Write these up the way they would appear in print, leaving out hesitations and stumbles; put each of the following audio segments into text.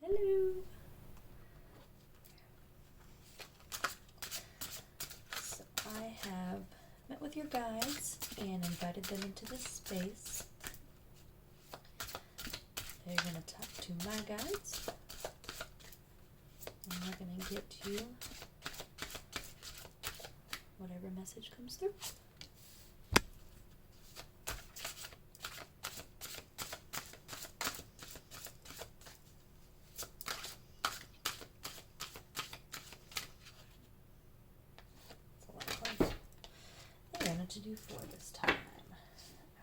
Hello. So I have met with your guides and invited them into this space. They're going to talk to my guides. And we're going to get you whatever message comes through. That's a lot of cards. I don't know what to do for this time.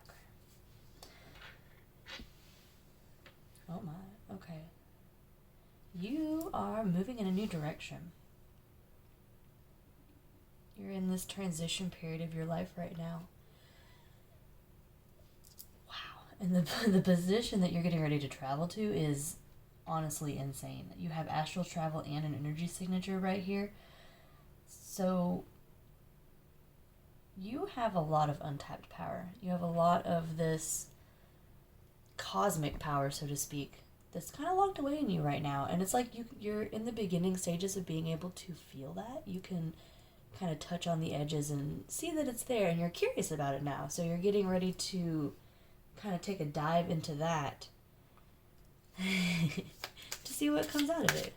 Okay. Oh my, okay. You are moving in a new direction. You're in this transition period of your life right now. Wow. And the position that you're getting ready to travel to is honestly insane. You have astral travel and an energy signature right here. So you have a lot of untapped power. You have a lot of this cosmic power, so to speak, that's kind of locked away in you right now. And it's like you're in the beginning stages of being able to feel that. You can kind of touch on the edges and see that it's there, and you're curious about it now. So you're getting ready to kind of take a dive into that to see what comes out of it.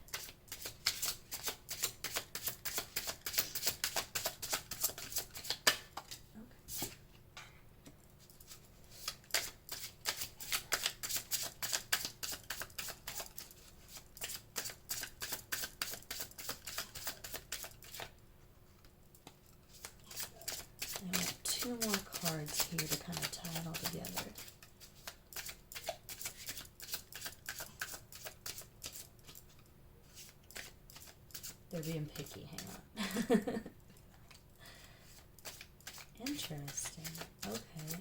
I want two more cards here to kind of tie it all together. They're being picky, hang on. Interesting. Okay.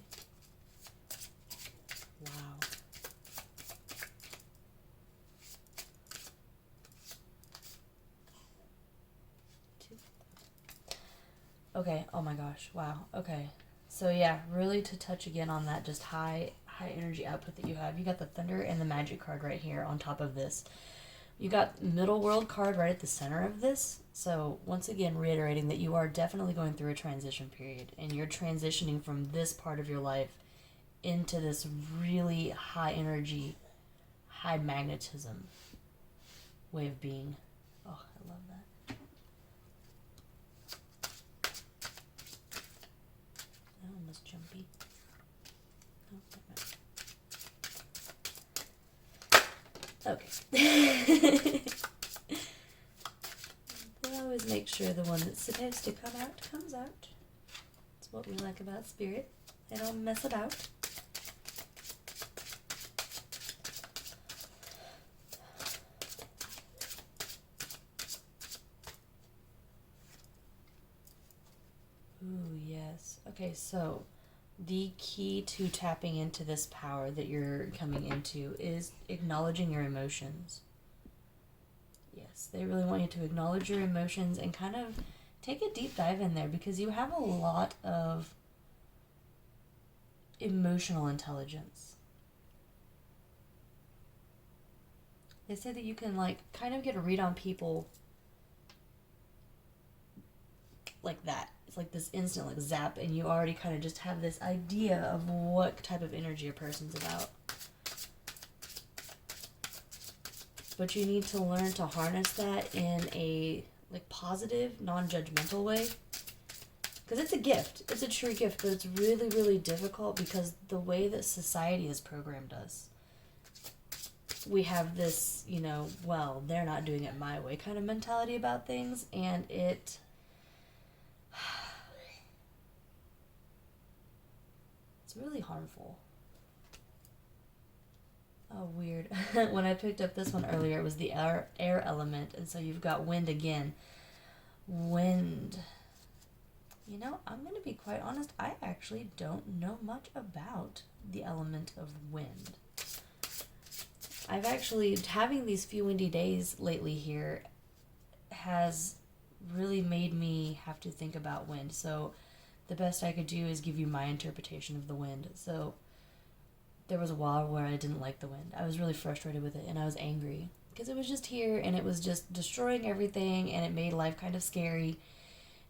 Wow. Okay, oh my gosh, wow, okay. So yeah, really to touch again on that just high energy output that you have. You got the Thunder and the Magic card right here on top of this. You got Middle World card right at the center of this. So once again, reiterating that you are definitely going through a transition period, and you're transitioning from this part of your life into this really high energy, high magnetism way of being. Oh, I love that. That one was jumpy. Oh, okay. We'll always make sure the one that's supposed to come out comes out. That's what we like about spirit. They don't mess it out. Ooh, yes. Okay, so the key to tapping into this power that you're coming into is acknowledging your emotions. Yes, they really want you to acknowledge your emotions and kind of take a deep dive in there, because you have a lot of emotional intelligence. They say that you can kind of get a read on people like that. It's like this instant zap, and you already kind of just have this idea of what type of energy a person's about. But you need to learn to harness that in a positive, non-judgmental way. Because it's a gift. It's a true gift, but it's really, really difficult because the way that society has programmed us. We have this, well, they're not doing it my way kind of mentality about things, and it's really harmful. Oh, weird. When I picked up this one earlier, it was the air element, and so you've got wind again. Wind. I'm going to be quite honest, I actually don't know much about the element of wind. I've actually, having these few windy days lately here has really made me have to think about wind. So the best I could do is give you my interpretation of the wind. So there was a while where I didn't like the wind. I was really frustrated with it, and I was angry because it was just here and it was just destroying everything and it made life kind of scary.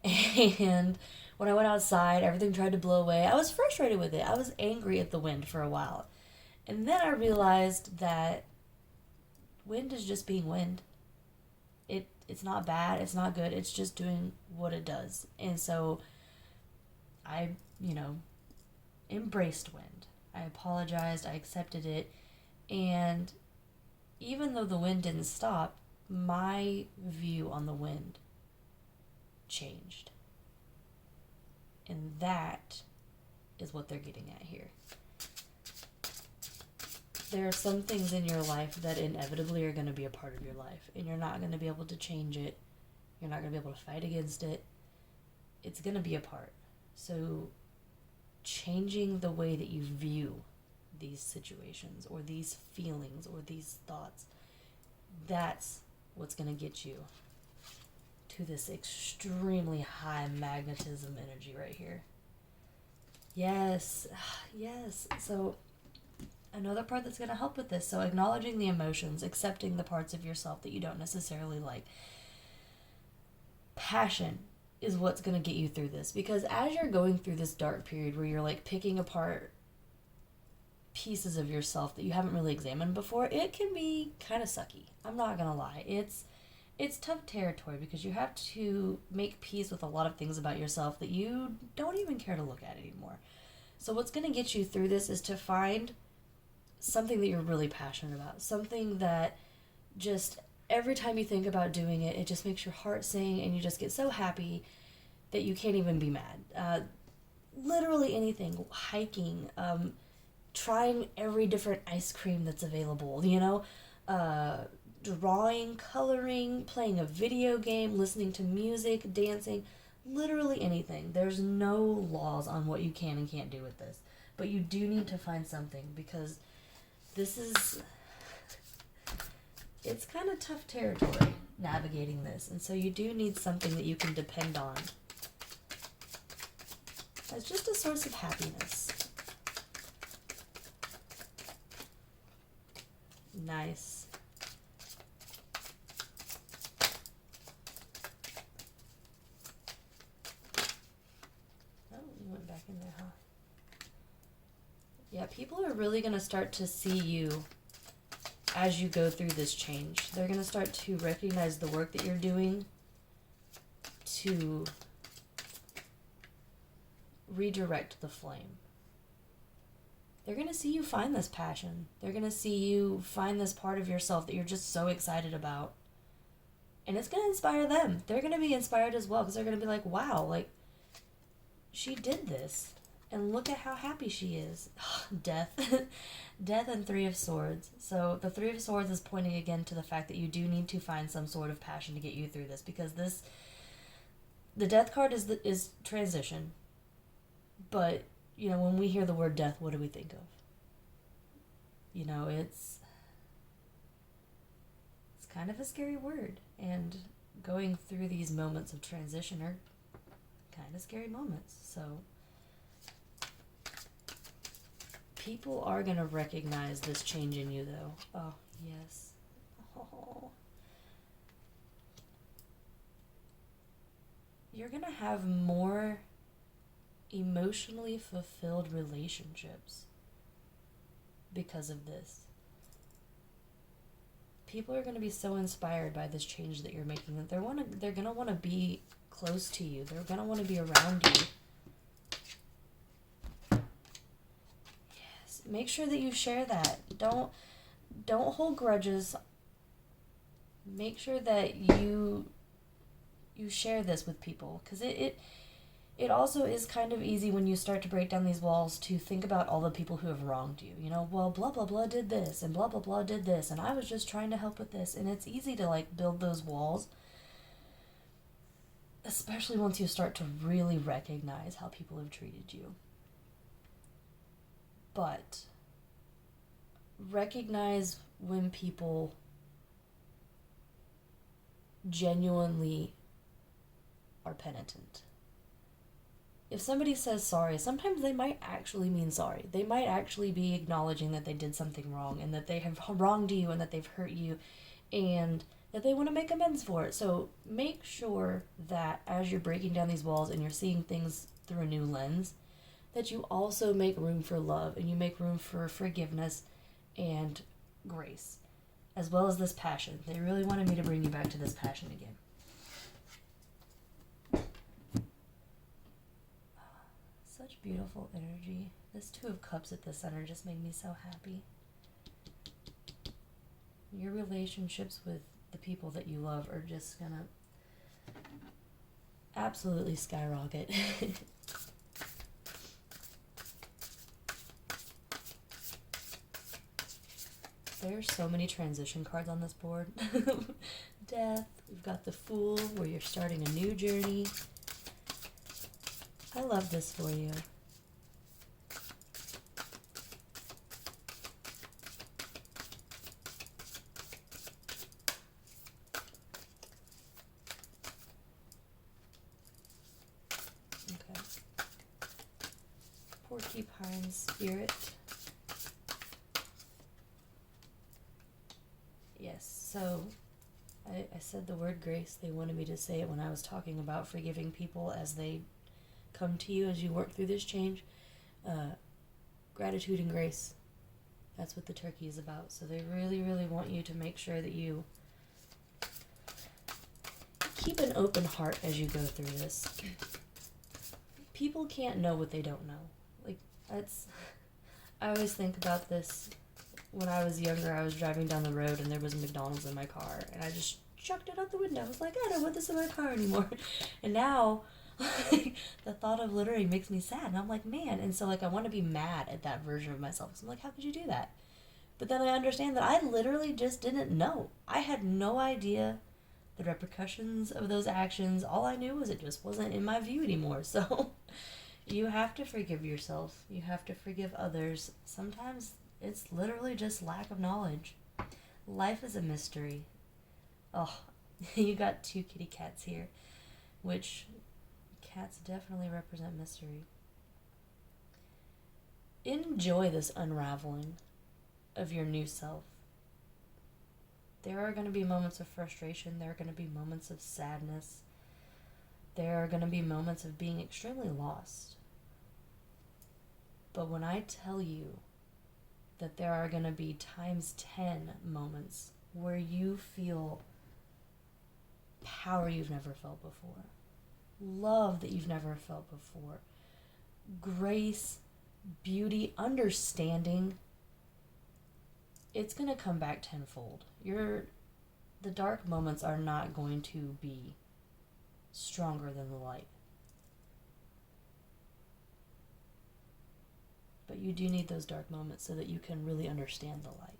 And when I went outside, everything tried to blow away. I was frustrated with it. I was angry at the wind for a while. And then I realized that wind is just being wind. It's not bad, it's not good, it's just doing what it does. And so I, embraced wind. I apologized, I accepted it, and even though the wind didn't stop, my view on the wind changed. And that is what they're getting at here. There are some things in your life that inevitably are going to be a part of your life, and you're not going to be able to change it. You're not going to be able to fight against it. It's going to be a part. So changing the way that you view these situations or these feelings or these thoughts, that's what's going to get you to this extremely high magnetism energy right here. Yes. So another part that's going to help with this, so acknowledging the emotions, accepting the parts of yourself that you don't necessarily like. Passion is what's going to get you through this, because as you're going through this dark period where you're like picking apart pieces of yourself that you haven't really examined before, it can be kind of sucky. I'm not going to lie. It's tough territory because you have to make peace with a lot of things about yourself that you don't even care to look at anymore. So what's going to get you through this is to find something that you're really passionate about, something that just every time you think about doing it, it just makes your heart sing and you just get so happy that you can't even be mad. Literally anything, hiking, trying every different ice cream that's available, drawing, coloring, playing a video game, listening to music, dancing, literally anything. There's no laws on what you can and can't do with this, but you do need to find something, because it's kind of tough territory navigating this, and so you do need something that you can depend on as just a source of happiness. Nice. Oh, you went back in there, huh? Yeah, people are really going to start to see you as you go through this change. They're going to start to recognize the work that you're doing to redirect the flame. They're going to see you find this passion. They're going to see you find this part of yourself that you're just so excited about. And it's going to inspire them. They're going to be inspired as well, because they're going to be like, wow, like, she did this. And look at how happy she is. Death. Death and Three of Swords. So the Three of Swords is pointing again to the fact that you do need to find some sort of passion to get you through this, because the Death card is transition. But, when we hear the word death, what do we think of? It's kind of a scary word. And going through these moments of transition are kind of scary moments. So people are going to recognize this change in you, though. Oh, yes. Oh. You're going to have more emotionally fulfilled relationships because of this. People are going to be so inspired by this change that you're making that they're going to want to be close to you. They're going to want to be around you. Make sure that you share that. Don't hold grudges. Make sure that you share this with people, because it also is kind of easy when you start to break down these walls to think about all the people who have wronged you. Well, blah blah blah did this and blah blah blah did this and I was just trying to help with this, and it's easy to build those walls, especially once you start to really recognize how people have treated you. But recognize when people genuinely are penitent. If somebody says sorry, sometimes they might actually mean sorry. They might actually be acknowledging that they did something wrong and that they have wronged you and that they've hurt you, and that they want to make amends for it. So make sure that as you're breaking down these walls and you're seeing things through a new lens, that you also make room for love and you make room for forgiveness and grace, as well as this passion. They really wanted me to bring you back to this passion again. Such beautiful energy. This Two of Cups at the center just made me so happy. Your relationships with the people that you love are just gonna absolutely skyrocket. There's so many transition cards on this board. Death. We've got the Fool, where you're starting a new journey. I love this for you. Okay. Porcupine Spirit. Yes, so I said the word grace. They wanted me to say it when I was talking about forgiving people as they come to you as you work through this change. Gratitude and grace. That's what the turkey is about. So they really, really want you to make sure that you keep an open heart as you go through this. People can't know what they don't know. Like, I always think about this. When I was younger, I was driving down the road and there was a McDonald's in my car, and I just chucked it out the window. I was like, I don't want this in my car anymore. And now, the thought of littering makes me sad, and I'm like, man. And so, like, I want to be mad at that version of myself. So I'm like, how could you do that? But then I understand that I literally just didn't know. I had no idea the repercussions of those actions. All I knew was it just wasn't in my view anymore. So you have to forgive yourself. You have to forgive others. Sometimes it's literally just lack of knowledge. Life is a mystery. Oh, you got two kitty cats here, which cats definitely represent mystery. Enjoy this unraveling of your new self. There are going to be moments of frustration. There are going to be moments of sadness. There are going to be moments of being extremely lost. But when I tell you that there are going to be times 10 moments where you feel power you've never felt before, love that you've never felt before, grace, beauty, understanding, it's going to come back tenfold. The dark moments are not going to be stronger than the light. But you do need those dark moments so that you can really understand the light.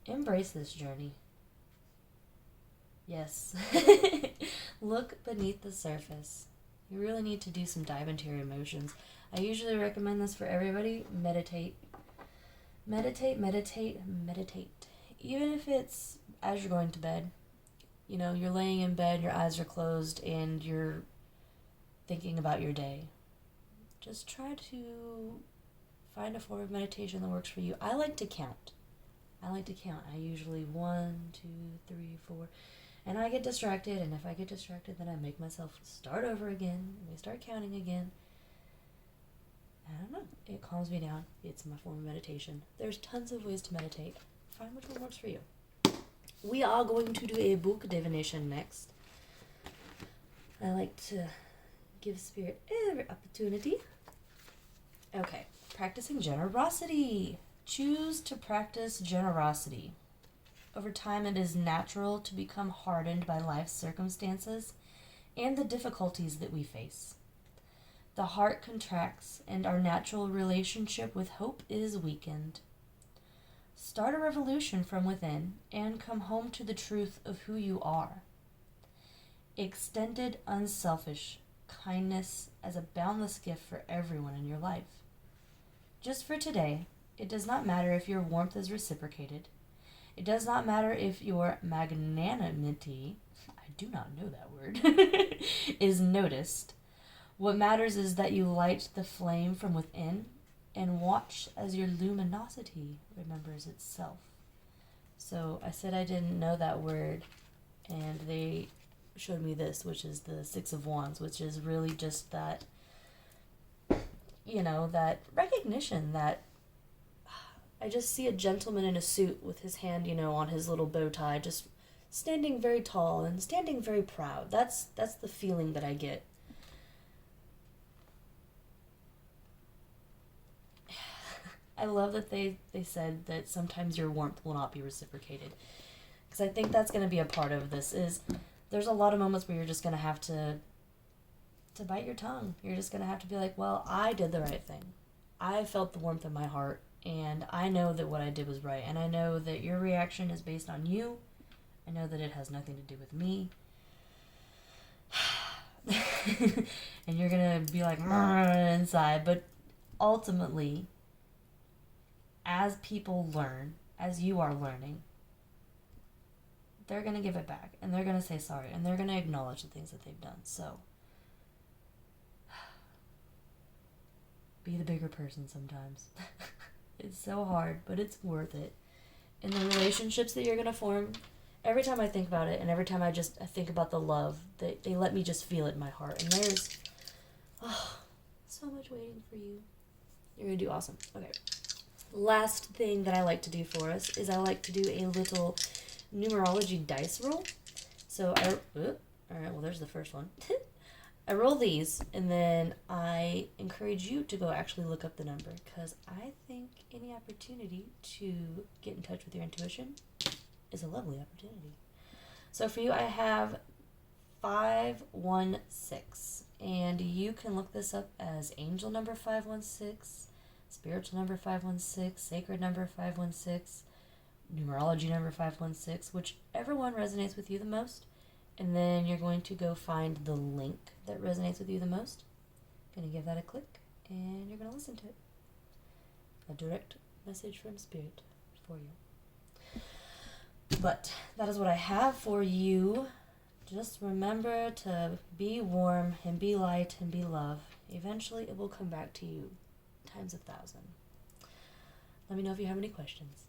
Embrace this journey. Yes. Look beneath the surface. You really need to do some dive into your emotions. I usually recommend this for everybody. Meditate. Meditate, meditate, meditate. Even if it's as you're going to bed. You know, you're laying in bed, your eyes are closed, and you're thinking about your day. Just try to find a form of meditation that works for you. I like to count. I usually 1, 2, 3, 4. And I get distracted, and if I get distracted, then I make myself start over again, and we start counting again. I don't know. It calms me down. It's my form of meditation. There's tons of ways to meditate. Find which one works for you. We are going to do a book divination next. I like to give spirit every opportunity. Okay, practicing generosity. Choose to practice generosity. Over time, it is natural to become hardened by life's circumstances and the difficulties that we face. The heart contracts, and our natural relationship with hope is weakened. Start a revolution from within and come home to the truth of who you are. Extended, unselfish kindness as a boundless gift for everyone in your life. Just for today, it does not matter if your warmth is reciprocated. It does not matter if your magnanimity, I do not know that word, is noticed. What matters is that you light the flame from within and watch as your luminosity remembers itself. So I said I didn't know that word, and they showed me this, which is the Six of Wands, which is really just that, that recognition that I just see a gentleman in a suit with his hand, on his little bow tie, just standing very tall and standing very proud. That's the feeling that I get. I love that they said that sometimes your warmth will not be reciprocated. Because I think that's going to be a part of this is there's a lot of moments where you're just going to have to bite your tongue. You're just going to have to be like, well, I did the right thing. I felt the warmth in my heart, and I know that what I did was right. And I know that your reaction is based on you. I know that it has nothing to do with me. And you're going to be like, inside. But ultimately, as people learn, as you are learning, they're going to give it back. And they're going to say sorry. And they're going to acknowledge the things that they've done. So, be the bigger person sometimes. It's so hard, but it's worth it. And the relationships that you're going to form, every time I think about it, and every time I think about the love, they let me just feel it in my heart. And there's so much waiting for you. You're going to do awesome. Okay. Last thing that I like to do for us is I like to do a little numerology dice roll. So alright, well there's the first one. I roll these, and then I encourage you to go actually look up the number, because I think any opportunity to get in touch with your intuition is a lovely opportunity. So for you, I have 516, and you can look this up as angel number 516, spiritual number 516, sacred number 516, numerology number 516, whichever one resonates with you the most. And then you're going to go find the link that resonates with you the most. Going to give that a click, and you're going to listen to it. A direct message from Spirit for you. But that is what I have for you. Just remember to be warm and be light and be love. Eventually it will come back to you times 1,000. Let me know if you have any questions.